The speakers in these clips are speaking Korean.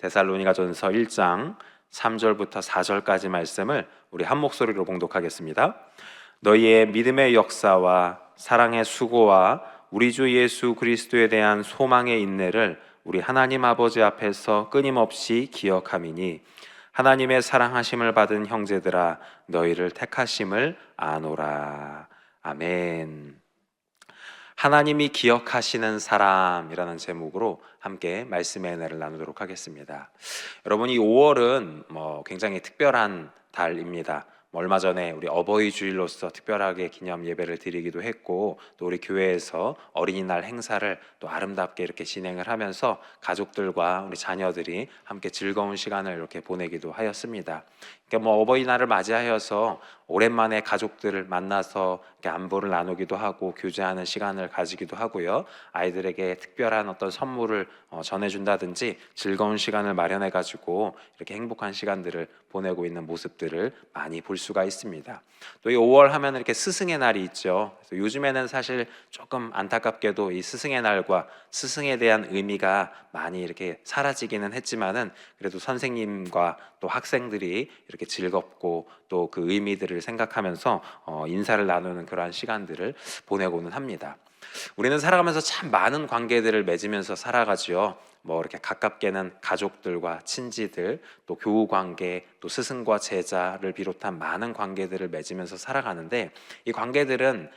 데살로니가전서 1장 3절부터 4절까지 말씀을 우리 한 목소리로 봉독하겠습니다. 너희의 믿음의 역사와 사랑의 수고와 우리 주 예수 그리스도에 대한 소망의 인내를 우리 하나님 아버지 앞에서 끊임없이 기억함이니 하나님의 사랑하심을 받은 형제들아 너희를 택하심을 아노라. 아멘. 하나님이 기억하시는 사람이라는 제목으로 함께 말씀의 은혜를 나누도록 하겠습니다. 여러분, 이 5월은 굉장히 특별한 달입니다. 얼마 전에 우리 어버이 주일로서 특별하게 기념 예배를 드리기도 했고, 또 우리 교회에서 어린이날 행사를 또 아름답게 이렇게 진행을 하면서 가족들과 우리 자녀들이 함께 즐거운 시간을 이렇게 보내기도 하였습니다. 그러니까 어버이날을 맞이하여서 오랜만에 가족들을 만나서 이렇게 안부를 나누기도 하고 교제하는 시간을 가지기도 하고요. 아이들에게 특별한 어떤 선물을 전해준다든지 즐거운 시간을 마련해가지고 이렇게 행복한 시간들을 보내고 있는 모습들을 많이 볼 수가 있습니다. 또 이 5월 하면 이렇게 스승의 날이 있죠. 그래서 요즘에는 사실 조금 안타깝게도 이 스승의 날과 스승에 대한 의미가 많이 이렇게 사라지기는 했지만은 그래도 선생님과 또 학생들이 이렇게 즐겁고 또 그 의미들을 생각하면서 인사를 나누는 그러한 시간들을 보내고는 합니다. 우리는 살아가면서 참 많은 관계들을 맺으면서 살아가지요. 이렇게 가깝게는 가족들과 친지들, 또 교우 관계, 또 스승과 제자를 비롯한 많은 관계들을 맺으면서 살아가는데, 이 관계들은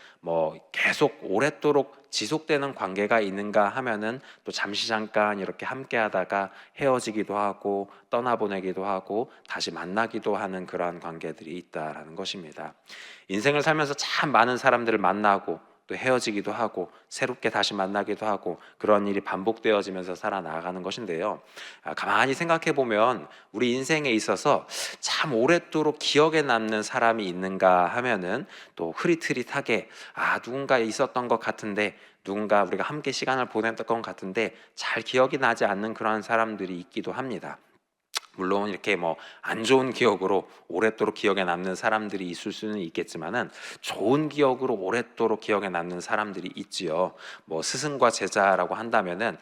계속 오랫도록 지속되는 관계가 있는가 하면은 또 잠시 잠깐 이렇게 함께 하다가 헤어지기도 하고 떠나보내기도 하고 다시 만나기도 하는 그러한 관계들이 있다라는 것입니다. 인생을 살면서 참 많은 사람들을 만나고 또 헤어지기도 하고 새롭게 다시 만나기도 하고 그런 일이 반복되어지면서 살아나가는 것인데요. 가만히 생각해 보면 우리 인생에 있어서 참 오랫도록 기억에 남는 사람이 있는가 하면은 또 흐릿흐릿하게 누군가 있었던 것 같은데, 누군가 우리가 함께 시간을 보냈던 것 같은데 잘 기억이 나지 않는 그러한 사람들이 있기도 합니다. 물론 이렇게 안 좋은 기억으로 오랫도록 기억에 남는 사람들이 있을 수는 있겠지만은 좋은 기억으로 오랫도록 기억에 남는 사람들이 있지요. 스승과 제자라고 한다면은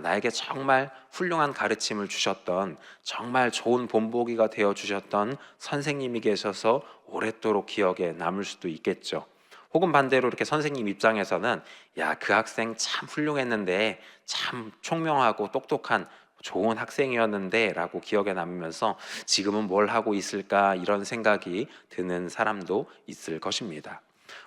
나에게 정말 훌륭한 가르침을 주셨던, 정말 좋은 본보기가 되어 주셨던 선생님이 계셔서 오랫도록 기억에 남을 수도 있겠죠. 혹은 반대로 이렇게 선생님 입장에서는 그 학생 참 훌륭했는데, 참 총명하고 똑똑한 좋은 학생이었는데 라고 기억에 남으면서 지금은 뭘 하고 있을까 이런 생각이 드는 사람도 있을 것입니다.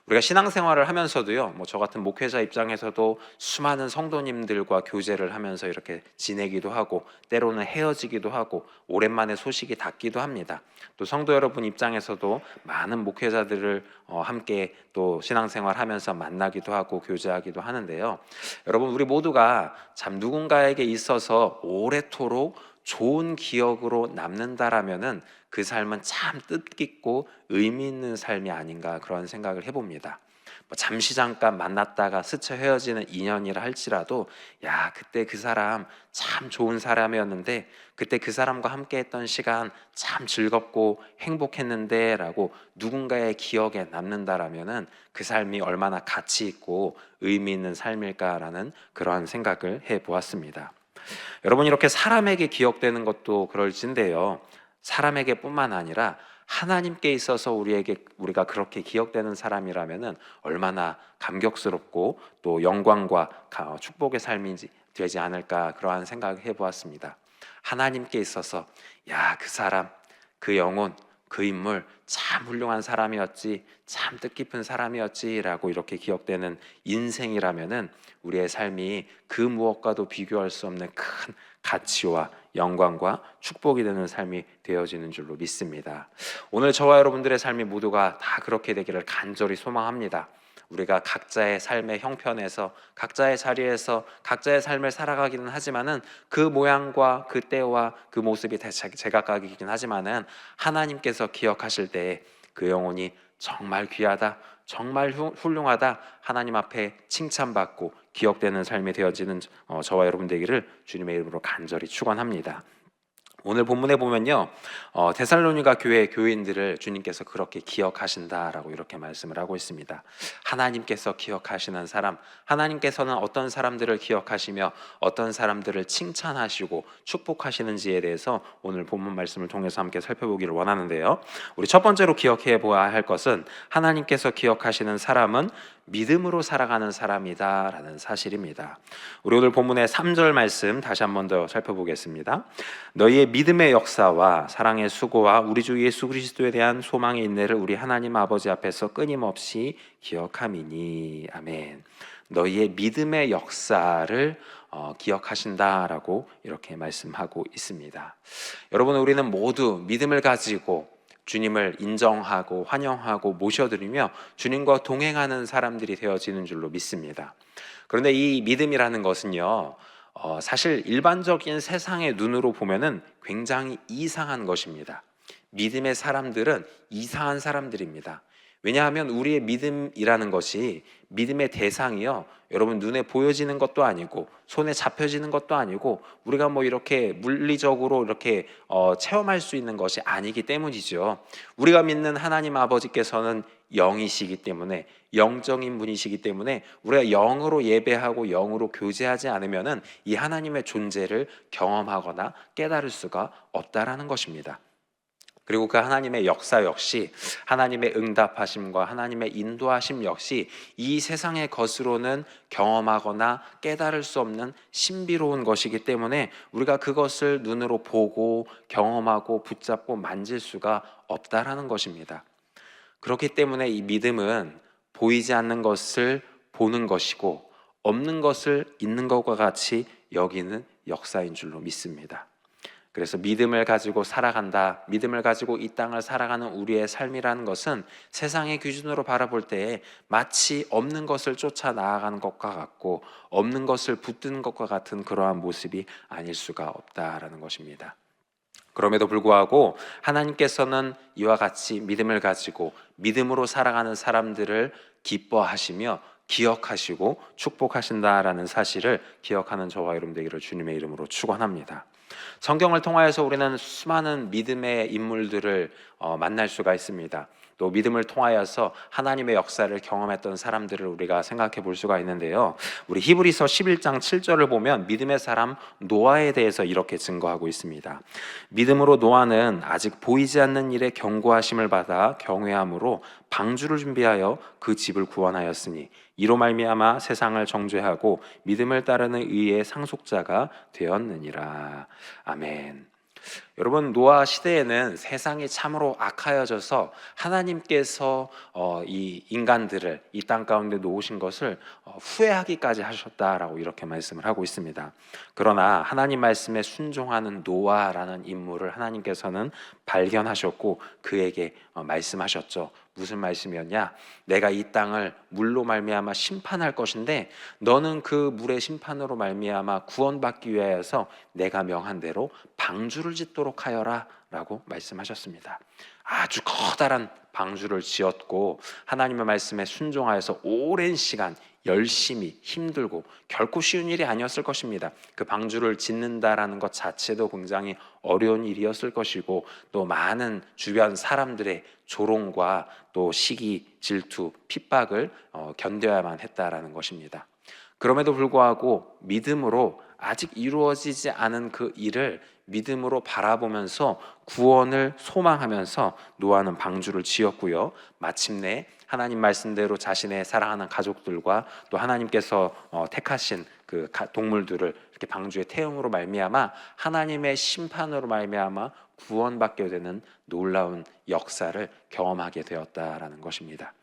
우리가 신앙생활을 하면서도요, 저 같은 목회자 입장에서도 수많은 성도님들과 교제를 하면서 이렇게 지내기도 하고 때로는 헤어지기도 하고 오랜만에 소식이 닿기도 합니다. 또 성도 여러분 입장에서도 많은 목회자들을 함께 또 신앙생활 하면서 만나기도 하고 교제하기도 하는데요. 여러분, 우리 모두가 참 누군가에게 있어서 오래도록 좋은 기억으로 남는다라면은 그 삶은 참 뜻깊고 의미 있는 삶이 아닌가 그런 생각을 해봅니다. 잠시 잠깐 만났다가 스쳐 헤어지는 인연이라 할지라도 그때 그 사람 참 좋은 사람이었는데, 그때 그 사람과 함께 했던 시간 참 즐겁고 행복했는데 라고 누군가의 기억에 남는다라면은 그 삶이 얼마나 가치 있고 의미 있는 삶일까라는 그러한 생각을 해보았습니다. 여러분, 이렇게 사람에게 기억되는 것도 그럴진데요, 사람에게 뿐만 아니라 하나님께 있어서 우리가 그렇게 기억되는 사람이라면은 얼마나 감격스럽고 또 영광과 축복의 삶이 되지 않을까 그러한 생각을 해보았습니다. 하나님께 있어서 그 사람, 그 영혼, 그 인물 참 훌륭한 사람이었지, 참 뜻깊은 사람이었지라고 이렇게 기억되는 인생이라면은 우리의 삶이 그 무엇과도 비교할 수 없는 큰 가치와 영광과 축복이 되는 삶이 되어지는 줄로 믿습니다. 오늘 저와 여러분들의 삶이 모두가 다 그렇게 되기를 간절히 소망합니다. 우리가 각자의 삶의 형편에서 각자의 자리에서 각자의 삶을 살아가기는 하지만은 그 모양과 그 때와 그 모습이 다 제각각이긴 하지만은 하나님께서 기억하실 때에 그 영혼이 정말 귀하다, 정말 훌륭하다, 하나님 앞에 칭찬받고 기억되는 삶이 되어지는 저와 여러분 되기를 주님의 이름으로 간절히 축원합니다. 오늘 본문에 보면요, 데살로니가 교회 교인들을 주님께서 그렇게 기억하신다라고 이렇게 말씀을 하고 있습니다. 하나님께서 기억하시는 사람, 하나님께서는 어떤 사람들을 기억하시며 어떤 사람들을 칭찬하시고 축복하시는지에 대해서 오늘 본문 말씀을 통해서 함께 살펴보기를 원하는데요. 우리 첫 번째로 기억해 보아야 할 것은 하나님께서 기억하시는 사람은 믿음으로 살아가는 사람이다라는 사실입니다. 우리 오늘 본문의 3절 말씀 다시 한 번 더 살펴보겠습니다. 너희의 믿음의 역사와 사랑의 수고와 우리 주 예수 그리스도에 대한 소망의 인내를 우리 하나님 아버지 앞에서 끊임없이 기억함이니. 아멘. 너희의 믿음의 역사를 기억하신다라고 이렇게 말씀하고 있습니다. 여러분, 우리는 모두 믿음을 가지고 주님을 인정하고 환영하고 모셔드리며 주님과 동행하는 사람들이 되어지는 줄로 믿습니다. 그런데 이 믿음이라는 것은요, 사실 일반적인 세상의 눈으로 보면은 굉장히 이상한 것입니다. 믿음의 사람들은 이상한 사람들입니다. 왜냐하면 우리의 믿음이라는 것이, 믿음의 대상이요, 여러분 눈에 보여지는 것도 아니고 손에 잡혀지는 것도 아니고 우리가 뭐 이렇게 물리적으로 이렇게 체험할 수 있는 것이 아니기 때문이죠. 우리가 믿는 하나님 아버지께서는 영이시기 때문에, 영적인 분이시기 때문에 우리가 영으로 예배하고 영으로 교제하지 않으면은 이 하나님의 존재를 경험하거나 깨달을 수가 없다라는 것입니다. 그리고 그 하나님의 역사 역시, 하나님의 응답하심과 하나님의 인도하심 역시 이 세상의 것으로는 경험하거나 깨달을 수 없는 신비로운 것이기 때문에 우리가 그것을 눈으로 보고 경험하고 붙잡고 만질 수가 없다라는 것입니다. 그렇기 때문에 이 믿음은 보이지 않는 것을 보는 것이고 없는 것을 있는 것과 같이 여기는 역사인 줄로 믿습니다. 그래서 믿음을 가지고 살아간다, 믿음을 가지고 이 땅을 살아가는 우리의 삶이라는 것은 세상의 기준으로 바라볼 때에 마치 없는 것을 쫓아 나아가는 것과 같고 없는 것을 붙드는 것과 같은 그러한 모습이 아닐 수가 없다라는 것입니다. 그럼에도 불구하고 하나님께서는 이와 같이 믿음을 가지고 믿음으로 살아가는 사람들을 기뻐하시며 기억하시고 축복하신다라는 사실을 기억하는 저와 여러분 되기를 주님의 이름으로 축원합니다. 성경을 통하여서 우리는 수많은 믿음의 인물들을 만날 수가 있습니다. 또 믿음을 통하여서 하나님의 역사를 경험했던 사람들을 우리가 생각해 볼 수가 있는데요. 우리 히브리서 11장 7절을 보면 믿음의 사람 노아에 대해서 이렇게 증거하고 있습니다. 믿음으로 노아는 아직 보이지 않는 일에 경고하심을 받아 경외함으로 방주를 준비하여 그 집을 구원하였으니 이로 말미암아 세상을 정죄하고 믿음을 따르는 의의 상속자가 되었느니라. 아멘. 여러분, 노아 시대에는 세상이 참으로 악하여져서 하나님께서 이 인간들을 이 땅 가운데 놓으신 것을 후회하기까지 하셨다라고 이렇게 말씀을 하고 있습니다. 그러나 하나님 말씀에 순종하는 노아라는 인물을 하나님께서는 발견하셨고 그에게 말씀하셨죠. 무슨 말씀이었냐? 내가 이 땅을 물로 말미암아 심판할 것인데 너는 그 물의 심판으로 말미암아 구원받기 위하여서 내가 명한 대로 방주를 짓도록 하여라 라고 말씀하셨습니다. 아주 커다란 방주를 지었고 하나님의 말씀에 순종하여서 오랜 시간 열심히 힘들고 결코 쉬운 일이 아니었을 것입니다. 그 방주를 짓는다라는 것 자체도 굉장히 어려운 일이었을 것이고 또 많은 주변 사람들의 조롱과 또 시기, 질투, 핍박을 견뎌야만 했다라는 것입니다. 그럼에도 불구하고 믿음으로 아직 이루어지지 않은 그 일을 믿음으로 바라보면서 구원을 소망하면서 노아는 방주를 지었고요. 마침내 하나님 말씀대로 자신의 사랑하는 가족들과 또 하나님께서 택하신 그 동물들을 이렇게 방주에 태움으로 말미암아 하나님의 심판으로 말미암아 구원받게 되는 놀라운 역사를 경험하게 되었다라는 것입니다.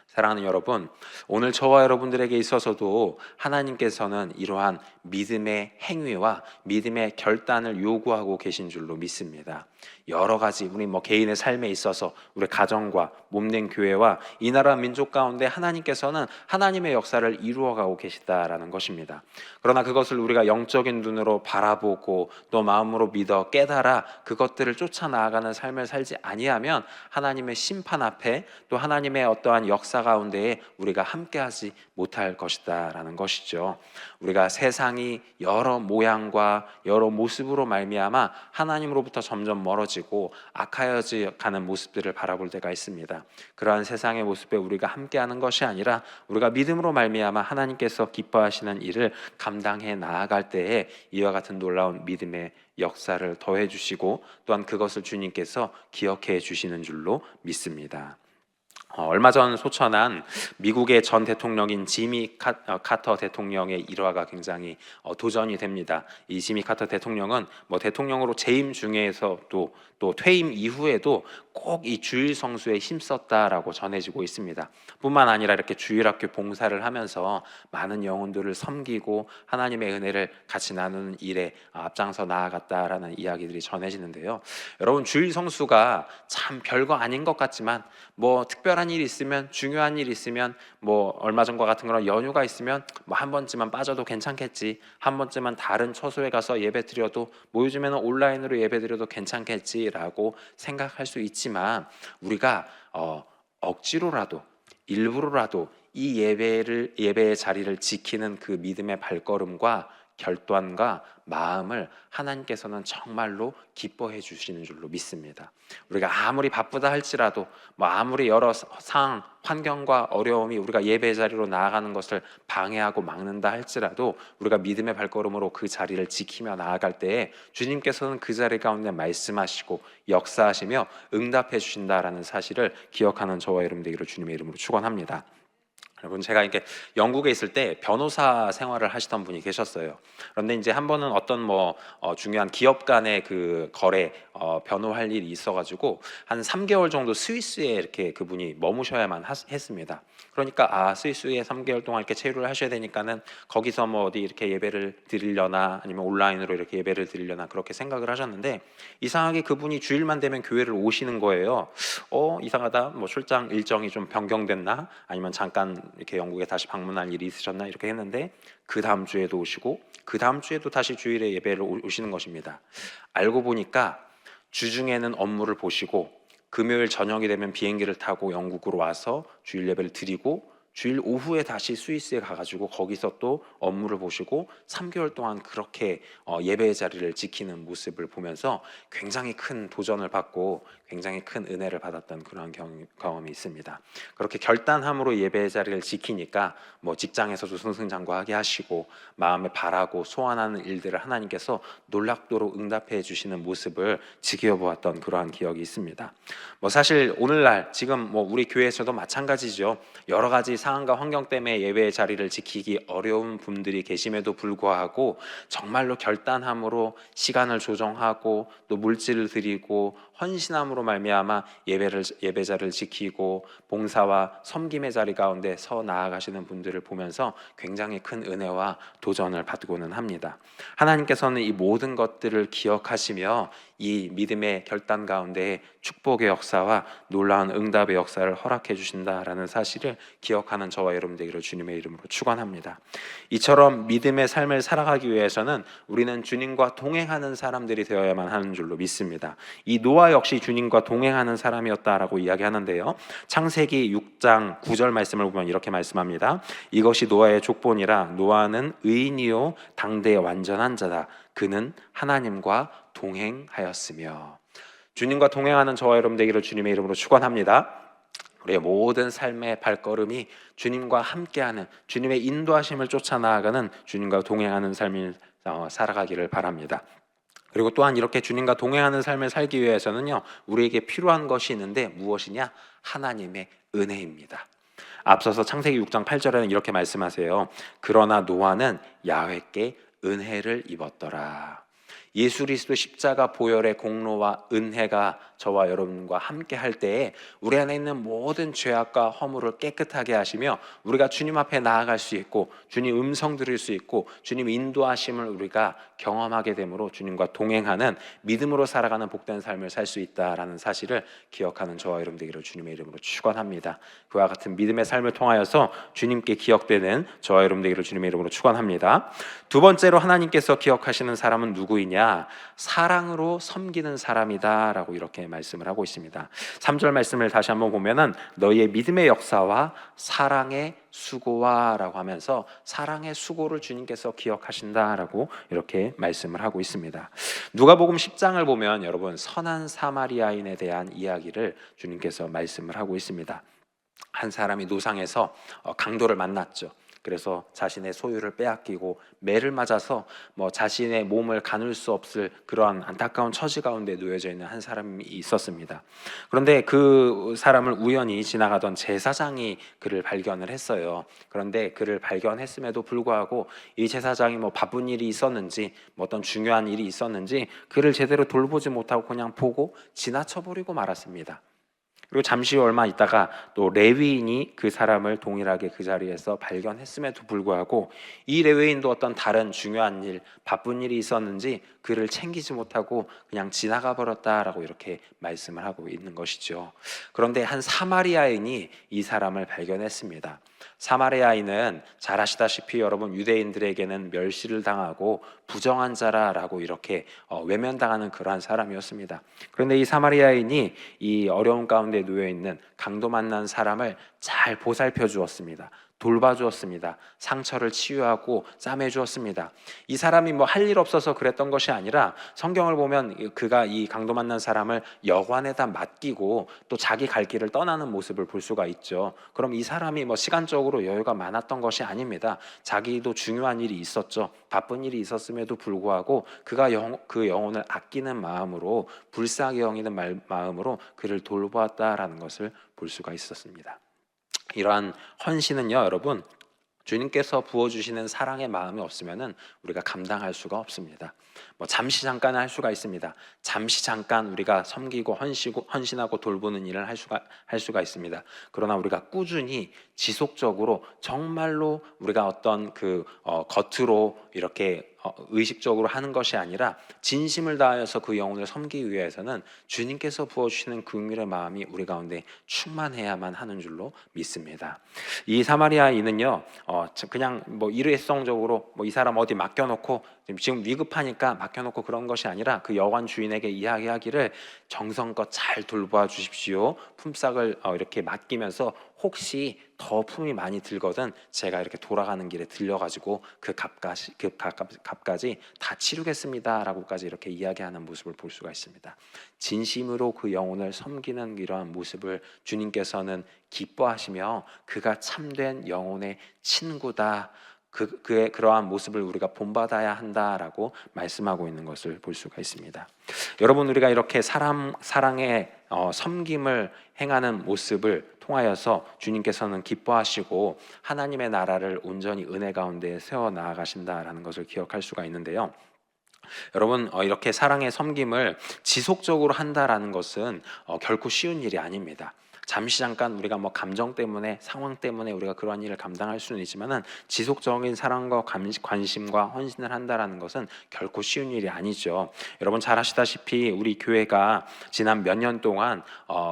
사랑하는 여러분, 오늘 저와 여러분들에게 있어서도 하나님께서는 이러한 믿음의 행위와 믿음의 결단을 요구하고 계신 줄로 믿습니다. 여러 가지 우리 개인의 삶에 있어서 우리 가정과 몸된 교회와 이 나라 민족 가운데 하나님께서는 하나님의 역사를 이루어가고 계시다라는 것입니다. 그러나 그것을 우리가 영적인 눈으로 바라보고 또 마음으로 믿어 깨달아 그것들을 쫓아 나아가는 삶을 살지 아니하면 하나님의 심판 앞에 또 하나님의 어떠한 역사가 가운데에 우리가 함께하지 못할 것이다 라는 것이죠. 우리가 세상이 여러 모양과 여러 모습으로 말미암아 하나님으로부터 점점 멀어지고 악하여져 가는 모습들을 바라볼 때가 있습니다. 그러한 세상의 모습에 우리가 함께하는 것이 아니라 우리가 믿음으로 말미암아 하나님께서 기뻐하시는 일을 감당해 나아갈 때에 이와 같은 놀라운 믿음의 역사를 더해 주시고 또한 그것을 주님께서 기억해 주시는 줄로 믿습니다. 얼마 전 소천한 미국의 전 대통령인 지미 카터 대통령의 일화가 굉장히 도전이 됩니다. 이 지미 카터 대통령은 대통령으로 재임 중에서도 또 퇴임 이후에도 꼭 이 주일 성수에 힘썼다라고 전해지고 있습니다. 뿐만 아니라 이렇게 주일학교 봉사를 하면서 많은 영혼들을 섬기고 하나님의 은혜를 같이 나누는 일에 앞장서 나아갔다라는 이야기들이 전해지는데요. 여러분, 주일 성수가 참 별거 아닌 것 같지만 특별한 일이 있으면, 중요한 일이 있으면, 얼마 전과 같은 그런 연휴가 있으면 한 번쯤만 빠져도 괜찮겠지, 한 번쯤만 다른 처소에 가서 예배 드려도, 요즘에는 온라인으로 예배 드려도 괜찮겠지라고 생각할 수 있지만, 우리가 억지로라도 일부러라도 이 예배의 자리를 지키는 그 믿음의 발걸음과 결단과 마음을 하나님께서는 정말로 기뻐해 주시는 줄로 믿습니다. 우리가 아무리 바쁘다 할지라도, 아무리 여러 상황, 환경과 어려움이 우리가 예배 자리로 나아가는 것을 방해하고 막는다 할지라도 우리가 믿음의 발걸음으로 그 자리를 지키며 나아갈 때에 주님께서는 그 자리 가운데 말씀하시고 역사하시며 응답해 주신다라는 사실을 기억하는 저와 여러분 되기를 주님의 이름으로 축원합니다. 여러분, 제가 이렇게 영국에 있을 때 변호사 생활을 하시던 분이 계셨어요. 그런데 이제 한 번은 어떤 중요한 기업 간의 그 거래 변호할 일이 있어가지고 한 3개월 정도 스위스에 이렇게 그분이 머무셔야만 했습니다. 그러니까 스위스에 3개월 동안 이렇게 체류를 하셔야 되니까는 거기서 어디 이렇게 예배를 드리려나 아니면 온라인으로 이렇게 예배를 드리려나 그렇게 생각을 하셨는데, 이상하게 그분이 주일만 되면 교회를 오시는 거예요. 이상하다, 출장 일정이 좀 변경됐나, 아니면 잠깐 이렇게 영국에 다시 방문할 일이 있으셨나 이렇게 했는데, 그 다음 주에도 오시고 그 다음 주에도 다시 주일에 예배를 오시는 것입니다. 알고 보니까 주중에는 업무를 보시고 금요일 저녁이 되면 비행기를 타고 영국으로 와서 주일 예배를 드리고 주일 오후에 다시 스위스에 가가지고 거기서 또 업무를 보시고 3개월 동안 그렇게 예배의 자리를 지키는 모습을 보면서 굉장히 큰 도전을 받고 굉장히 큰 은혜를 받았던 그런 경험이 있습니다. 그렇게 결단함으로 예배의 자리를 지키니까 직장에서도 승승장구하게 하시고 마음에 바라고 소원하는 일들을 하나님께서 놀랍도록 응답해 주시는 모습을 지켜보았던 그러한 기억이 있습니다. 사실 오늘날 지금 우리 교회에서도 마찬가지죠. 여러 가지 상황과 환경 때문에 예배의 자리를 지키기 어려운 분들이 계심에도 불구하고 정말로 결단함으로 시간을 조정하고 또 물질을 드리고 헌신함으로 말미암아 예배 자리를 지키고 봉사와 섬김의 자리 가운데 서 나아가시는 분들을 보면서 굉장히 큰 은혜와 도전을 받고는 합니다. 하나님께서는 이 모든 것들을 기억하시며 이 믿음의 결단 가운데 축복의 역사와 놀라운 응답의 역사를 허락해 주신다라는 사실을 기억하는 저와 여러분 되기를 주님의 이름으로 축원합니다. 이처럼 믿음의 삶을 살아가기 위해서는 우리는 주님과 동행하는 사람들이 되어야만 하는 줄로 믿습니다. 이 노아 역시 주님과 동행하는 사람이었다라고 이야기하는데요. 창세기 6장 9절 말씀을 보면 이렇게 말씀합니다. 이것이 노아의 족본이라 노아는 의인이요 당대의 완전한 자다. 그는 하나님과 동행하였으며. 주님과 동행하는 저와 여러분 되기를 주님의 이름으로 축원합니다. 우리의 모든 삶의 발걸음이 주님과 함께하는, 주님의 인도하심을 쫓아 나아가는, 주님과 동행하는 삶을 살아가기를 바랍니다. 그리고 또한 이렇게 주님과 동행하는 삶을 살기 위해서는요, 우리에게 필요한 것이 있는데 무엇이냐? 하나님의 은혜입니다. 앞서서 창세기 6장 8절에는 이렇게 말씀하세요. 그러나 노아는 야훼께 은혜를 입었더라. 예수 그리스도 십자가 보혈의 공로와 은혜가 저와 여러분과 함께 할 때에 우리 안에 있는 모든 죄악과 허물을 깨끗하게 하시며 우리가 주님 앞에 나아갈 수 있고 주님 음성 들을 수 있고 주님 인도하심을 우리가 경험하게 되므로 주님과 동행하는 믿음으로 살아가는 복된 삶을 살 수 있다라는 사실을 기억하는 저와 여러분 되기를 주님의 이름으로 축원합니다. 그와 같은 믿음의 삶을 통하여서 주님께 기억되는 저와 여러분 되기를 주님의 이름으로 축원합니다. 두 번째로 하나님께서 기억하시는 사람은 누구이냐? 아니라 사랑으로 섬기는 사람이다 라고 이렇게 말씀을 하고 있습니다. 3절 말씀을 다시 한번 보면은 너희의 믿음의 역사와 사랑의 수고와 라고 하면서 사랑의 수고를 주님께서 기억하신다 라고 이렇게 말씀을 하고 있습니다. 누가복음 10장을 보면 여러분 선한 사마리아인에 대한 이야기를 주님께서 말씀을 하고 있습니다. 한 사람이 노상에서 강도를 만났죠. 그래서 자신의 소유를 빼앗기고 매를 맞아서 자신의 몸을 가눌 수 없을 그러한 안타까운 처지 가운데 놓여져 있는 한 사람이 있었습니다. 그런데 그 사람을 우연히 지나가던 제사장이 그를 발견을 했어요. 그런데 그를 발견했음에도 불구하고 이 제사장이 바쁜 일이 있었는지 어떤 중요한 일이 있었는지 그를 제대로 돌보지 못하고 그냥 보고 지나쳐버리고 말았습니다. 그리고 잠시 후 얼마 있다가 또 레위인이 그 사람을 동일하게 그 자리에서 발견했음에도 불구하고 이 레위인도 어떤 다른 중요한 일, 바쁜 일이 있었는지 그를 챙기지 못하고 그냥 지나가 버렸다라고 이렇게 말씀을 하고 있는 것이죠. 그런데 한 사마리아인이 이 사람을 발견했습니다. 사마리아인은 잘 아시다시피 여러분 유대인들에게는 멸시를 당하고 부정한 자라라고 이렇게 외면당하는 그러한 사람이었습니다. 그런데 이 사마리아인이 이 어려운 가운데 놓여 있는 강도 만난 사람을 잘 보살펴 주었습니다. 돌봐주었습니다. 상처를 치유하고 싸매주었습니다. 이 사람이 할 일 없어서 그랬던 것이 아니라 성경을 보면 그가 이 강도 만난 사람을 여관에다 맡기고 또 자기 갈 길을 떠나는 모습을 볼 수가 있죠. 그럼 이 사람이 시간적으로 여유가 많았던 것이 아닙니다. 자기도 중요한 일이 있었죠. 바쁜 일이 있었음에도 불구하고 그가 그 영혼을 아끼는 마음으로 불쌍히 여기는 마음으로 그를 돌보았다라는 것을 볼 수가 있었습니다. 이러한 헌신은요, 여러분, 주님께서 부어주시는 사랑의 마음이 없으면은 우리가 감당할 수가 없습니다. 잠시 잠깐 할 수가 있습니다. 잠시 잠깐 우리가 섬기고 헌신하고 돌보는 일을 할 수가 있습니다. 그러나 우리가 꾸준히 지속적으로 정말로 우리가 어떤 겉으로 이렇게 의식적으로 하는 것이 아니라 진심을 다하여서 그 영혼을 섬기기 위해서는 주님께서 부어주시는 긍휼의 마음이 우리 가운데 충만해야만 하는 줄로 믿습니다. 이 사마리아인은요, 그냥 일회성적으로 이 사람 어디 맡겨놓고 지금 위급하니까 맡겨놓고 그런 것이 아니라 그 여관 주인에게 이야기하기를 정성껏 잘 돌보아 주십시오. 품삯을 이렇게 맡기면서 혹시 더 품이 많이 들거든 제가 이렇게 돌아가는 길에 들려가지고 그 값까지 다 치르겠습니다라고까지 이렇게 이야기하는 모습을 볼 수가 있습니다. 진심으로 그 영혼을 섬기는 이러한 모습을 주님께서는 기뻐하시며 그가 참된 영혼의 친구다. 그의 그러한 모습을 우리가 본받아야 한다라고 말씀하고 있는 것을 볼 수가 있습니다. 여러분, 우리가 이렇게 사랑의 섬김을 행하는 모습을 통하여서 주님께서는 기뻐하시고 하나님의 나라를 온전히 은혜 가운데 세워 나아가신다라는 것을 기억할 수가 있는데요. 여러분, 이렇게 사랑의 섬김을 지속적으로 한다라는 것은 결코 쉬운 일이 아닙니다. 잠시 잠깐 우리가 감정 때문에 상황 때문에 우리가 그러한 일을 감당할 수는 있지만은 지속적인 사랑과 관심과 헌신을 한다라는 것은 결코 쉬운 일이 아니죠. 여러분 잘 아시다시피 우리 교회가 지난 몇 년 동안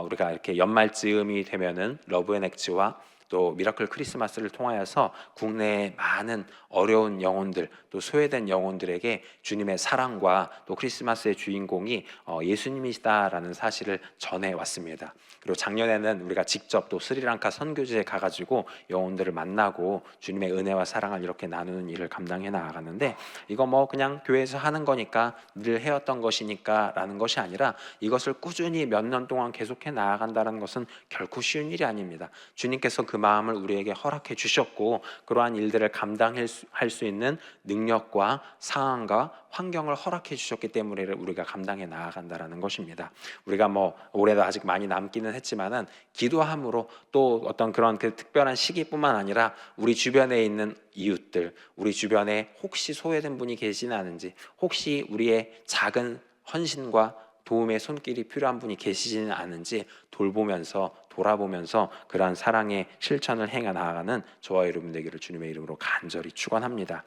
우리가 이렇게 연말쯤이 되면은 러브앤액츠와 또 미라클 크리스마스를 통하여서 국내의 많은 어려운 영혼들 또 소외된 영혼들에게 주님의 사랑과 또 크리스마스의 주인공이 예수님이시다라는 사실을 전해왔습니다. 그리고 작년에는 우리가 직접 또 스리랑카 선교지에 가가지고 영혼들을 만나고 주님의 은혜와 사랑을 이렇게 나누는 일을 감당해 나아가는데 이거 그냥 교회에서 하는 거니까 늘 해왔던 것이니까 라는 것이 아니라 이것을 꾸준히 몇 년 동안 계속해 나아간다는 것은 결코 쉬운 일이 아닙니다. 주님께서 그 마음을 우리에게 허락해 주셨고 그러한 일들을 감당할 수 있는 능력과 상황과 환경을 허락해 주셨기 때문에 우리가 감당해 나아간다라는 것입니다. 우리가 올해도 아직 많이 남기는 했지만은 기도함으로 또 어떤 그런 특별한 시기뿐만 아니라 우리 주변에 있는 이웃들, 우리 주변에 혹시 소외된 분이 계시는 않은지, 혹시 우리의 작은 헌신과 도움의 손길이 필요한 분이 계시지는 않은지 돌아보면서 그러한 사랑의 실천을 행해 나아가는 저와 여러분 되기를 주님의 이름으로 간절히 축원합니다.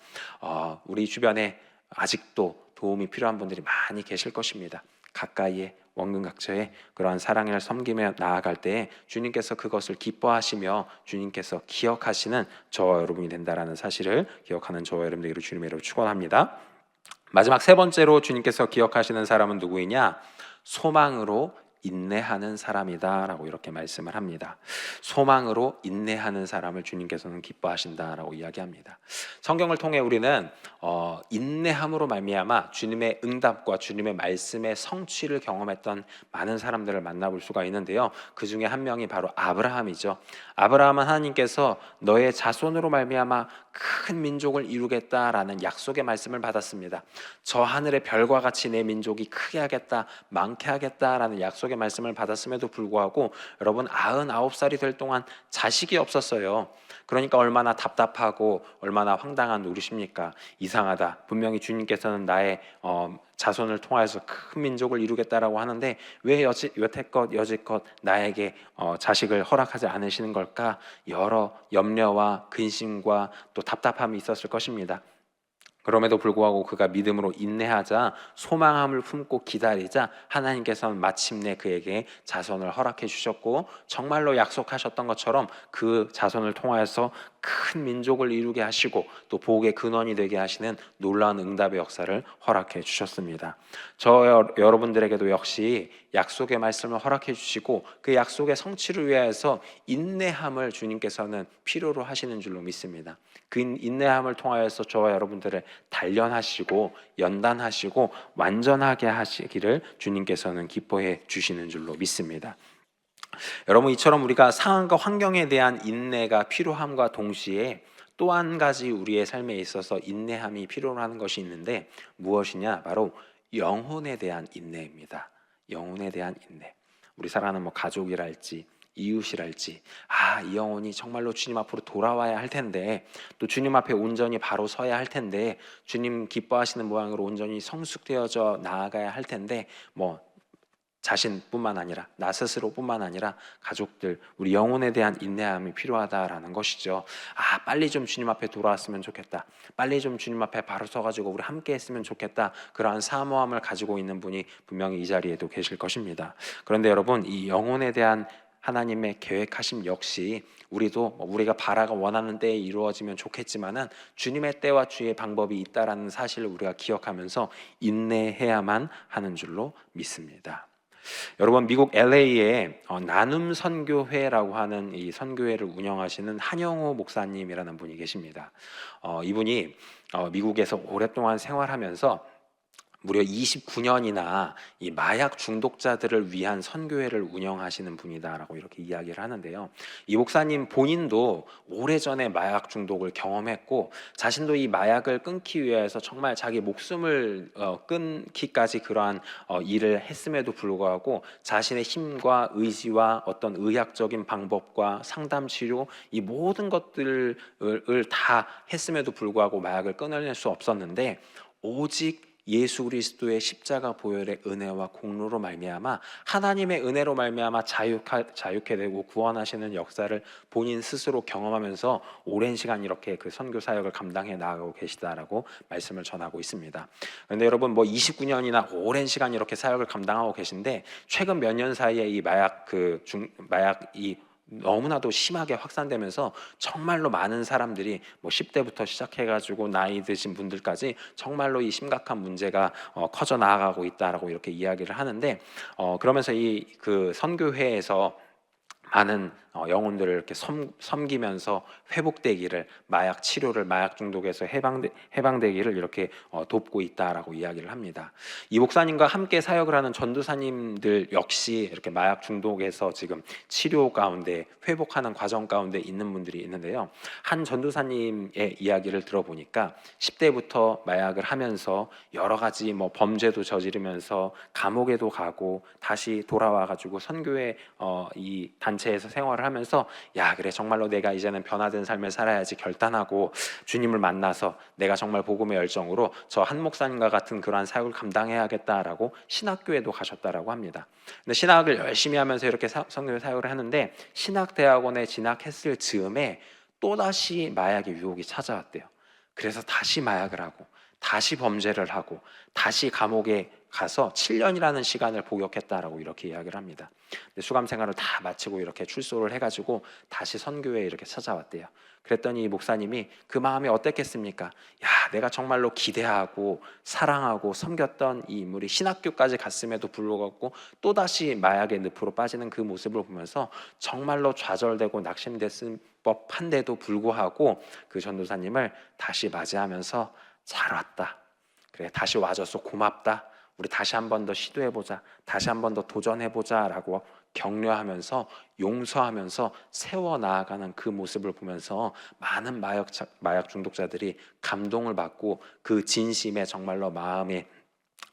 우리 주변에 아직도 도움이 필요한 분들이 많이 계실 것입니다. 가까이에 원근각처에 그러한 사랑을 섬기며 나아갈 때에 주님께서 그것을 기뻐하시며 주님께서 기억하시는 저와 여러분이 된다라는 사실을 기억하는 저와 여러분 되기를 주님의 이름으로 축원합니다. 마지막 세 번째로 주님께서 기억하시는 사람은 누구이냐? 소망으로 인내하는 사람이다라고 이렇게 말씀을 합니다. 소망으로 인내하는 사람을 주님께서는 기뻐하신다라고 이야기합니다. 성경을 통해 우리는 인내함으로 말미암아 주님의 응답과 주님의 말씀의 성취를 경험했던 많은 사람들을 만나볼 수가 있는데요. 그 중에 한 명이 바로 아브라함이죠. 아브라함은 하나님께서 너의 자손으로 말미암아 큰 민족을 이루겠다라는 약속의 말씀을 받았습니다. 저 하늘의 별과 같이 내 민족이 크게 하겠다, 많게 하겠다라는 약속의 말씀을 받았음에도 불구하고 여러분 99살이 될 동안 자식이 없었어요. 그러니까 얼마나 답답하고 얼마나 황당한 노릇입니까? 이상하다. 분명히 주님께서는 나의 자손을 통하여서 큰 민족을 이루겠다라고 하는데 왜 여태껏 나에게 자식을 허락하지 않으시는 걸까? 여러 염려와 근심과 또 답답함이 있었을 것입니다. 그럼에도 불구하고 그가 믿음으로 인내하자 소망함을 품고 기다리자 하나님께서는 마침내 그에게 자손을 허락해 주셨고 정말로 약속하셨던 것처럼 그 자손을 통하여서 큰 민족을 이루게 하시고 또 복의 근원이 되게 하시는 놀라운 응답의 역사를 허락해 주셨습니다. 여러분들에게도 역시 약속의 말씀을 허락해 주시고 그 약속의 성취를 위하여서 인내함을 주님께서는 필요로 하시는 줄로 믿습니다. 그 인내함을 통하여서 저와 여러분들을 단련하시고 연단하시고 완전하게 하시기를 주님께서는 기뻐해 주시는 줄로 믿습니다. 여러분, 이처럼 우리가 상황과 환경에 대한 인내가 필요함과 동시에 또 한 가지 우리의 삶에 있어서 인내함이 필요로 하는 것이 있는데 무엇이냐? 바로 영혼에 대한 인내입니다. 영혼에 대한 인내. 우리 사랑하는 가족이랄지 이웃이랄지 이 영혼이 정말로 주님 앞으로 돌아와야 할 텐데 또 주님 앞에 온전히 바로 서야 할 텐데 주님 기뻐하시는 모양으로 온전히 성숙되어져 나아가야 할 텐데 자신뿐만 아니라 나 스스로뿐만 아니라 가족들 우리 영혼에 대한 인내함이 필요하다라는 것이죠. 빨리 좀 주님 앞에 돌아왔으면 좋겠다. 빨리 좀 주님 앞에 바로 서가지고 우리 함께 했으면 좋겠다. 그러한 사모함을 가지고 있는 분이 분명히 이 자리에도 계실 것입니다. 그런데 여러분 이 영혼에 대한 하나님의 계획하심 역시 우리가 바라가 원하는 때에 이루어지면 좋겠지만은 주님의 때와 주의 방법이 있다라는 사실을 우리가 기억하면서 인내해야만 하는 줄로 믿습니다. 여러분 미국 LA에 나눔 선교회라고 하는 이 선교회를 운영하시는 한영호 목사님이라는 분이 계십니다. 이분이 미국에서 오랫동안 생활하면서 무려 29년이나 이 마약 중독자들을 위한 선교회를 운영하시는 분이다라고 이렇게 이야기를 하는데요. 이 목사님 본인도 오래전에 마약 중독을 경험했고 자신도 이 마약을 끊기 위해서 정말 자기 목숨을 끊기까지 그러한 일을 했음에도 불구하고 자신의 힘과 의지와 어떤 의학적인 방법과 상담 치료 이 모든 것들을 다 했음에도 불구하고 마약을 끊어낼 수 없었는데 오직 예수 그리스도의 십자가 보혈의 은혜와 공로로 말미암아 하나님의 은혜로 말미암아 자유케 되고 구원하시는 역사를 본인 스스로 경험하면서 오랜 시간 이렇게 그 선교 사역을 감당해 나가고 계시다라고 말씀을 전하고 있습니다. 그런데 여러분 29년이나 오랜 시간 이렇게 사역을 감당하고 계신데 최근 몇 년 사이에 이 마약이 너무나도 심하게 확산되면서 정말로 많은 사람들이 10대부터 시작해가지고 나이 드신 분들까지 정말로 이 심각한 문제가 커져 나아가고 있다라고 이렇게 이야기를 하는데 그러면서 이 그 선교회에서 많은 영혼들을 이렇게 섬기면서 회복되기를 마약 치료를 마약 중독에서 해방되기를 이렇게 돕고 있다라고 이야기를 합니다. 이 목사님과 함께 사역을 하는 전도사님들 역시 이렇게 마약 중독에서 지금 치료 가운데 회복하는 과정 가운데 있는 분들이 있는데요. 한 전도사님의 이야기를 들어보니까 10대부터 마약을 하면서 여러 가지 범죄도 저지르면서 감옥에도 가고 다시 돌아와가지고 선교회 이 단체에서 생활을 하면서 그래 정말로 내가 이제는 변화된 삶을 살아야지 결단하고 주님을 만나서 내가 정말 복음의 열정으로 저 한 목사님과 같은 그러한 사역을 감당해야겠다라고 신학교에도 가셨다라고 합니다. 근데 신학을 열심히 하면서 이렇게 선교 사역을 하는데 신학대학원에 진학했을 즈음에 또다시 마약의 유혹이 찾아왔대요. 그래서 다시 마약을 하고 다시 범죄를 하고 다시 감옥에 가서 7년이라는 시간을 복역했다라고 이렇게 이야기를 합니다. 근데 수감 생활을 다 마치고 이렇게 출소를 해가지고 다시 선교회에 이렇게 찾아왔대요. 그랬더니 이 목사님이 그 마음이 어땠겠습니까? 야, 내가 정말로 기대하고 사랑하고 섬겼던 이 인물이 신학교까지 갔음에도 불구하고 또다시 마약의 늪으로 빠지는 그 모습을 보면서 정말로 좌절되고 낙심됐을 법한데도 불구하고 그 전도사님을 다시 맞이하면서 잘 왔다, 그래 다시 와줘서 고맙다, 우리 다시 한 번 더 시도해보자, 다시 한 번 더 도전해보자 라고 격려하면서 용서하면서 세워나가는 그 모습을 보면서 많은 마약 중독자들이 감동을 받고 그 진심에 정말로 마음이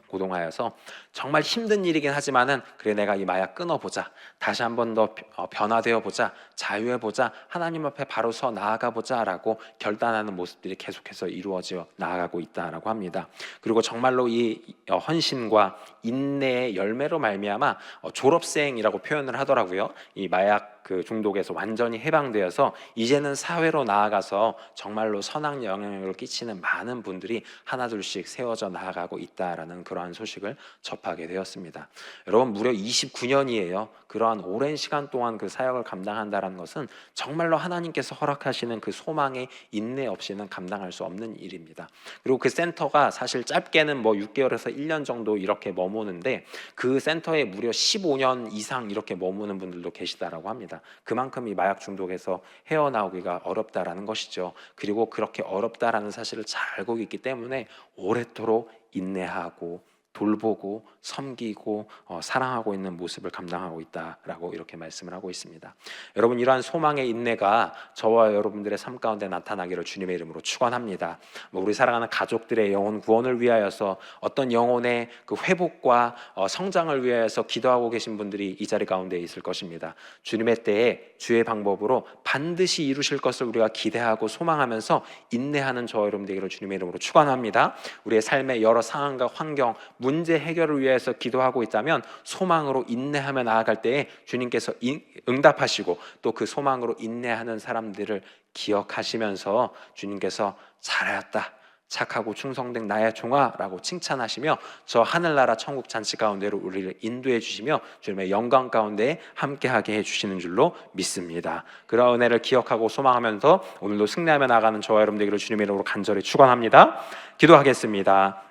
고동하여서 정말 힘든 일이긴 하지만은 그래 내가 이 마약 끊어보자, 다시 한 번 더 변화되어 보자, 자유해보자, 하나님 앞에 바로 서 나아가 보자 라고 결단하는 모습들이 계속해서 이루어져 나아가고 있다라고 합니다. 그리고 정말로 이 헌신과 인내의 열매로 말미암아 졸업생이라고 표현을 하더라고요. 이 마약 그 중독에서 완전히 해방되어서 이제는 사회로 나아가서 정말로 선한 영향력을 끼치는 많은 분들이 하나둘씩 세워져 나아가고 있다라는 그러한 소식을 접하게 되었습니다. 여러분, 무려 29년이에요. 그러한 오랜 시간 동안 그 사역을 감당한다는 것은 정말로 하나님께서 허락하시는 그 소망의 인내 없이는 감당할 수 없는 일입니다. 그리고 그 센터가 사실 짧게는 뭐 6개월에서 1년 정도 이렇게 머무는데 그 센터에 무려 15년 이상 이렇게 머무는 분들도 계시다라고 합니다. 그만큼 이 마약 중독에서 헤어나오기가 어렵다라는 것이죠. 그리고 그렇게 어렵다라는 사실을 잘 알고 있기 때문에 오랫도록 인내하고 돌보고 섬기고 사랑하고 있는 모습을 감당하고 있다라고 이렇게 말씀을 하고 있습니다. 여러분, 이러한 소망의 인내가 저와 여러분들의 삶 가운데 나타나기를 주님의 이름으로 축원합니다. 우리 사랑하는 가족들의 영혼 구원을 위하여서 어떤 영혼의 그 회복과 성장을 위하여서 기도하고 계신 분들이 이 자리 가운데 있을 것입니다. 주님의 때에 주의 방법으로 반드시 이루실 것을 우리가 기대하고 소망하면서 인내하는 저와 여러분 되기를 주님의 이름으로 축원합니다. 우리의 삶의 여러 상황과 환경, 문제 해결을 위해서 기도하고 있다면 소망으로 인내하며 나아갈 때에 주님께서 응답하시고 또 그 소망으로 인내하는 사람들을 기억하시면서 주님께서 잘하였다, 착하고 충성된 나의 종아라고 칭찬하시며 저 하늘나라 천국 잔치 가운데로 우리를 인도해 주시며 주님의 영광 가운데 함께하게 해주시는 줄로 믿습니다. 그런 은혜를 기억하고 소망하면서 오늘도 승리하며 나가는 저와 여러분 되기를 주님의 이름으로 간절히 축원합니다. 기도하겠습니다.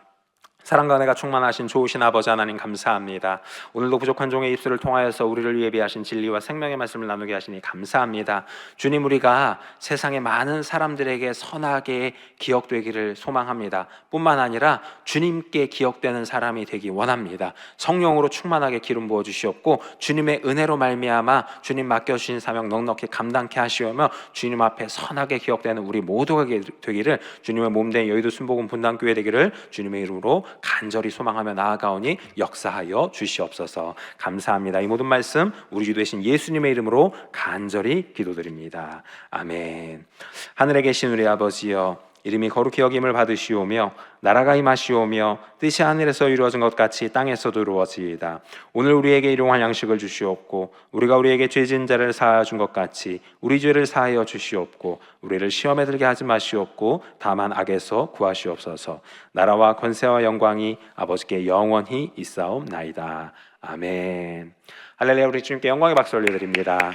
사랑과 은혜가 충만하신 좋으신 아버지 하나님, 감사합니다. 오늘도 부족한 종의 입술을 통하여서 우리를 위해 비하신 진리와 생명의 말씀을 나누게 하시니 감사합니다. 주님, 우리가 세상의 많은 사람들에게 선하게 기억되기를 소망합니다. 뿐만 아니라 주님께 기억되는 사람이 되기 원합니다. 성령으로 충만하게 기름 부어 주시옵고 주님의 은혜로 말미암아 주님 맡겨주신 사명 넉넉히 감당케 하시오며 주님 앞에 선하게 기억되는 우리 모두가 되기를, 주님의 몸된 여의도 순복음 분당교회 되기를 주님의 이름으로 간절히 소망하며 나아가오니 역사하여 주시옵소서. 감사합니다. 이 모든 말씀 우리 주 되신 예수님의 이름으로 간절히 기도드립니다. 아멘. 하늘에 계신 우리 아버지여, 이름이 거룩히 여김을 받으시오며 나라가 임하시오며 뜻이 하늘에서 이루어진 것 같이 땅에서도 이루어지이다. 오늘 우리에게 일용할 양식을 주시옵고 우리가 우리에게 죄진 자를 사하여 준 것 같이 우리 죄를 사하여 주시옵고 우리를 시험에 들게 하지 마시옵고 다만 악에서 구하시옵소서. 나라와 권세와 영광이 아버지께 영원히 있사옵나이다. 아멘. 할렐루야. 우리 주님께 영광의 박수 올려드립니다.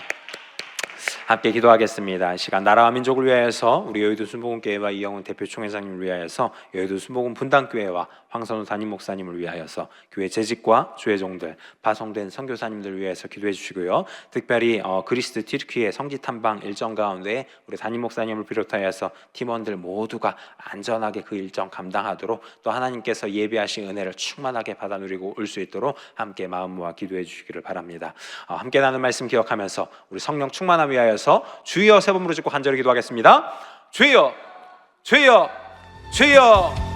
함께 기도하겠습니다. 이 시간 나라와 민족을 위하여서 우리 여의도 순복음교회와 이영훈 대표 총회장님을 위하여서 여의도 순복음 분당교회와 황선우 담임 목사님을 위하여서 교회 재직과 조회종들, 파송된 선교사님들 위해서 기도해 주시고요. 특별히 그리스 튀르키예 성지 탐방 일정 가운데 우리 담임 목사님을 비롯하여서 팀원들 모두가 안전하게 그 일정 감당하도록 또 하나님께서 예비하신 은혜를 충만하게 받아 누리고 올 수 있도록 함께 마음 모아 기도해 주시기를 바랍니다. 함께 나눈 말씀 기억하면서 우리 성령 충만함 위하여서 주여 세 번 부르짖고 간절히 기도하겠습니다. 주여, 주여, 주여.